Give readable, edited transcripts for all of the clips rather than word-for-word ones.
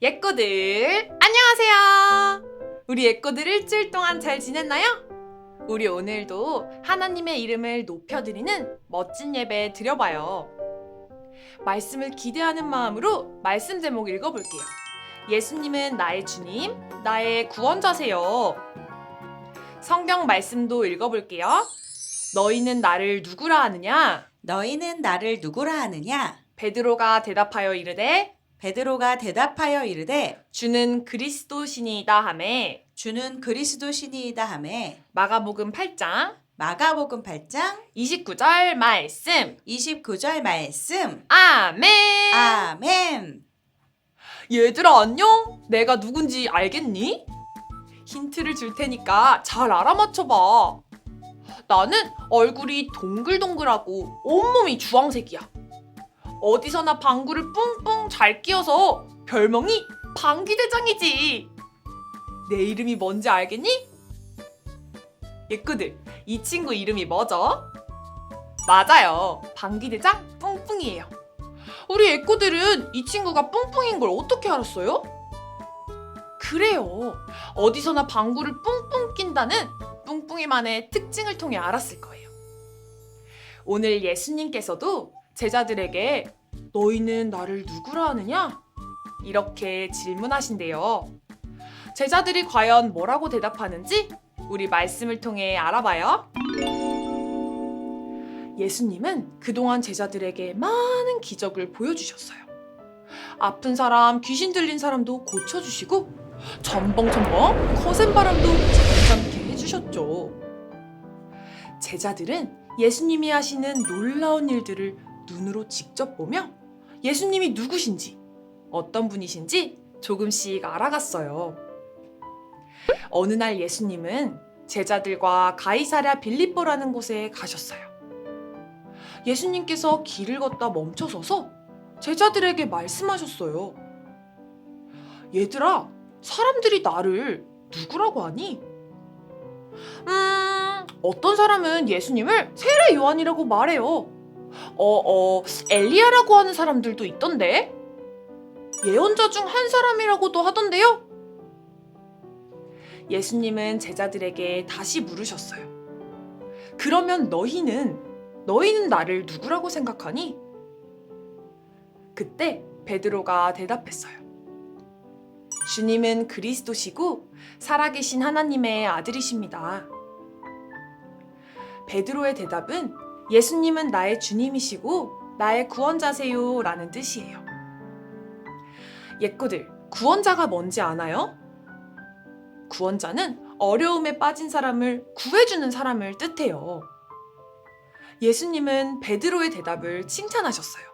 예꼬들 안녕하세요. 우리 예꼬들 일주일 동안 잘 지냈나요? 우리 오늘도 하나님의 이름을 높여드리는 멋진 예배 드려봐요. 말씀을 기대하는 마음으로 말씀 제목 읽어볼게요. 예수님은 나의 주님, 나의 구원자세요. 성경 말씀도 읽어볼게요. 너희는 나를 누구라 하느냐? 너희는 나를 누구라 하느냐? 베드로가 대답하여 이르되 베드로가 대답하여 이르되 주는 그리스도시니이다 하매 주는 그리스도시니이다 하매 마가복음 8장 마가복음 8장 29절 말씀 29절 말씀. 아멘. 아멘. 얘들아 안녕? 내가 누군지 알겠니? 힌트를 줄 테니까 잘 알아맞혀봐. 나는 얼굴이 동글동글하고 온몸이 주황색이야. 어디서나 방구를 뿡뿡 잘 끼워서 별명이 방귀대장이지. 내 이름이 뭔지 알겠니? 예쁘들, 이 친구 이름이 뭐죠? 맞아요. 방귀대장 뿡뿡이에요. 우리 예꼬들은 이 친구가 뿡뿡인 걸 어떻게 알았어요? 그래요. 어디서나 방구를 뿡뿡 낀다는 뿡뿡이만의 특징을 통해 알았을 거예요. 오늘 예수님께서도 제자들에게 너희는 나를 누구라 하느냐? 이렇게 질문하신대요. 제자들이 과연 뭐라고 대답하는지 우리 말씀을 통해 알아봐요. 예수님은 그동안 제자들에게 많은 기적을 보여주셨어요. 아픈 사람, 귀신 들린 사람도 고쳐주시고 첨벙첨벙 거센 바람도 잠잠케 해주셨죠. 제자들은 예수님이 하시는 놀라운 일들을 눈으로 직접 보며 예수님이 누구신지, 어떤 분이신지 조금씩 알아갔어요. 어느 날 예수님은 제자들과 가이사랴 빌립보라는 곳에 가셨어요. 예수님께서 길을 걷다 멈춰서서 제자들에게 말씀하셨어요. 얘들아, 사람들이 나를 누구라고 하니? 어떤 사람은 예수님을 세례 요한이라고 말해요. 엘리야라고 하는 사람들도 있던데. 예언자 중 한 사람이라고도 하던데요. 예수님은 제자들에게 다시 물으셨어요. 그러면 너희는 나를 누구라고 생각하니? 그때 베드로가 대답했어요. 주님은 그리스도시고 살아계신 하나님의 아들이십니다. 베드로의 대답은 예수님은 나의 주님이시고 나의 구원자세요 라는 뜻이에요. 예꼬들, 구원자가 뭔지 아나요? 구원자는 어려움에 빠진 사람을 구해주는 사람을 뜻해요. 예수님은 베드로의 대답을 칭찬하셨어요.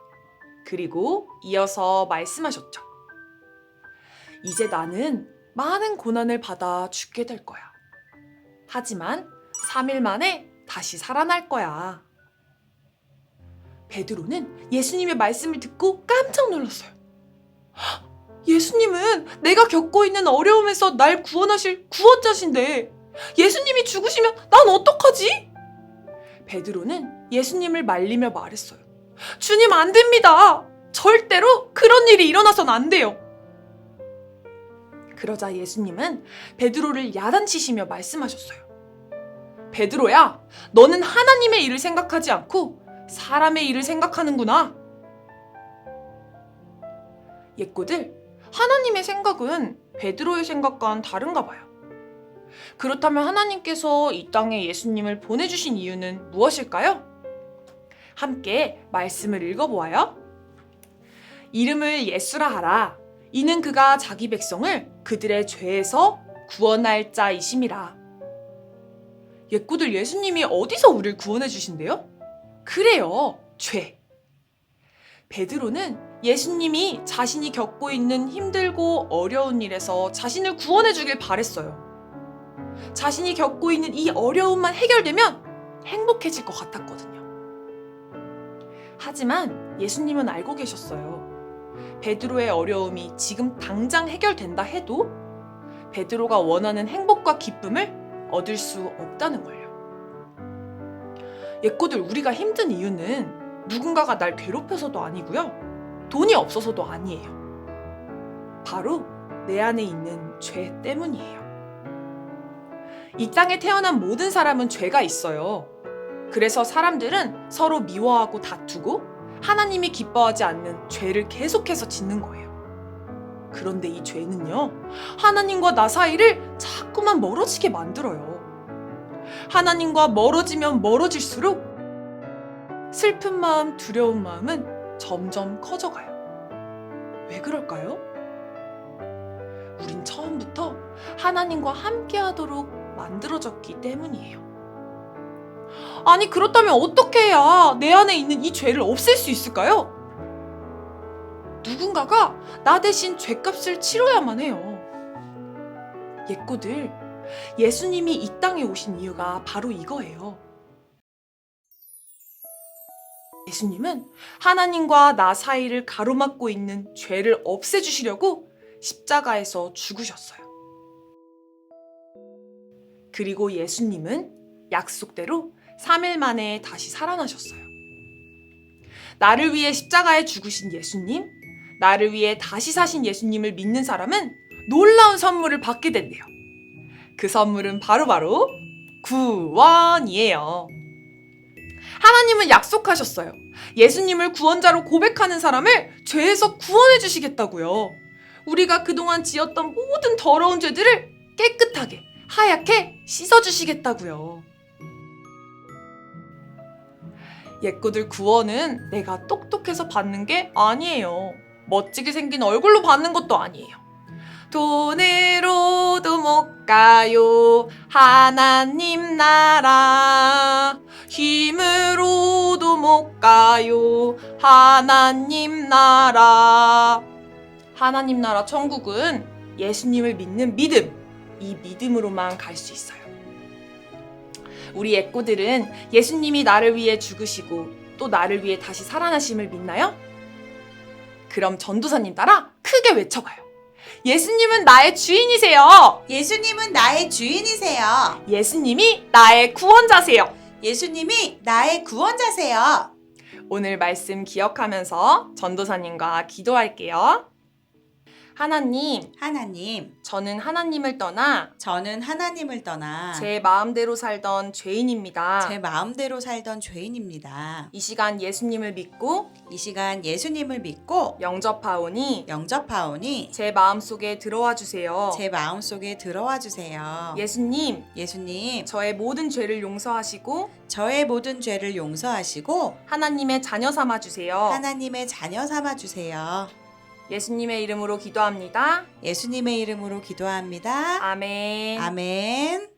그리고 이어서 말씀하셨죠. 이제 나는 많은 고난을 받아 죽게 될 거야. 하지만 3일 만에 다시 살아날 거야. 베드로는 예수님의 말씀을 듣고 깜짝 놀랐어요. 예수님은 내가 겪고 있는 어려움에서 날 구원하실 구원자신데 예수님이 죽으시면 난 어떡하지? 베드로는 예수님을 말리며 말했어요. 주님 안 됩니다. 절대로 그런 일이 일어나선 안 돼요. 그러자 예수님은 베드로를 야단치시며 말씀하셨어요. 베드로야, 너는 하나님의 일을 생각하지 않고 사람의 일을 생각하는구나. 예꼬들, 하나님의 생각은 베드로의 생각과는 다른가 봐요. 그렇다면 하나님께서 이 땅에 예수님을 보내주신 이유는 무엇일까요? 함께 말씀을 읽어보아요. 이름을 예수라 하라. 이는 그가 자기 백성을 그들의 죄에서 구원할 자이심이라. 예꼬들, 예수님이 어디서 우리를 구원해 주신대요? 그래요, 죄. 베드로는 예수님이 자신이 겪고 있는 힘들고 어려운 일에서 자신을 구원해 주길 바랬어요. 자신이 겪고 있는 이 어려움만 해결되면 행복해질 것 같았거든요. 하지만 예수님은 알고 계셨어요. 베드로의 어려움이 지금 당장 해결된다 해도 베드로가 원하는 행복과 기쁨을 얻을 수 없다는 걸요. 예꼬들, 우리가 힘든 이유는 누군가가 날 괴롭혀서도 아니고요. 돈이 없어서도 아니에요. 바로 내 안에 있는 죄 때문이에요. 이 땅에 태어난 모든 사람은 죄가 있어요. 그래서 사람들은 서로 미워하고 다투고 하나님이 기뻐하지 않는 죄를 계속해서 짓는 거예요. 그런데 이 죄는요, 하나님과 나 사이를 자꾸만 멀어지게 만들어요. 하나님과 멀어지면 멀어질수록 슬픈 마음, 두려운 마음은 점점 커져가요. 왜 그럴까요? 우린 처음부터 하나님과 함께 하도록 만들어졌기 때문이에요. 아니, 그렇다면 어떻게 해야 내 안에 있는 이 죄를 없앨 수 있을까요? 누군가가 나 대신 죄값을 치러야만 해요. 예꼬들, 예수님이 이 땅에 오신 이유가 바로 이거예요. 예수님은 하나님과 나 사이를 가로막고 있는 죄를 없애주시려고 십자가에서 죽으셨어요. 그리고 예수님은 약속대로 3일 만에 다시 살아나셨어요. 나를 위해 십자가에 죽으신 예수님, 나를 위해 다시 사신 예수님을 믿는 사람은 놀라운 선물을 받게 된대요. 그 선물은 바로 구원이에요. 하나님은 약속하셨어요. 예수님을 구원자로 고백하는 사람을 죄에서 구원해 주시겠다고요. 우리가 그동안 지었던 모든 더러운 죄들을 깨끗하게, 하얗게 씻어주시겠다고요. 예꼬들, 구원은 내가 똑똑해서 받는 게 아니에요. 멋지게 생긴 얼굴로 받는 것도 아니에요. 돈으로도 못 가요, 하나님 나라. 힘으로도 못 가요, 하나님 나라. 하나님 나라 천국은 예수님을 믿는 믿음, 이 믿음으로만 갈 수 있어요. 우리 예꼬들은 예수님이 나를 위해 죽으시고 또 나를 위해 다시 살아나심을 믿나요? 그럼 전도사님 따라 크게 외쳐봐요. 예수님은 나의 주인이세요. 예수님은 나의 주인이세요. 예수님이 나의 구원자세요. 예수님이 나의 구원자세요. 오늘 말씀 기억하면서 전도사님과 기도할게요. 하나님, 저는 하나님을 떠나 저는 하나님을 떠나 제 마음대로 살던 죄인입니다. 제 마음대로 살던 죄인입니다. 이 시간 예수님을 믿고 이 시간 예수님을 믿고 영접하오니 영접하오니 제 마음속에 들어와 주세요. 제 마음속에 들어와 주세요. 예수님, 예수님, 저의 모든 죄를 용서하시고 저의 모든 죄를 용서하시고 하나님의 자녀 삼아 주세요. 하나님의 자녀 삼아 주세요. 예수님의 이름으로 기도합니다. 예수님의 이름으로 기도합니다. 아멘. 아멘.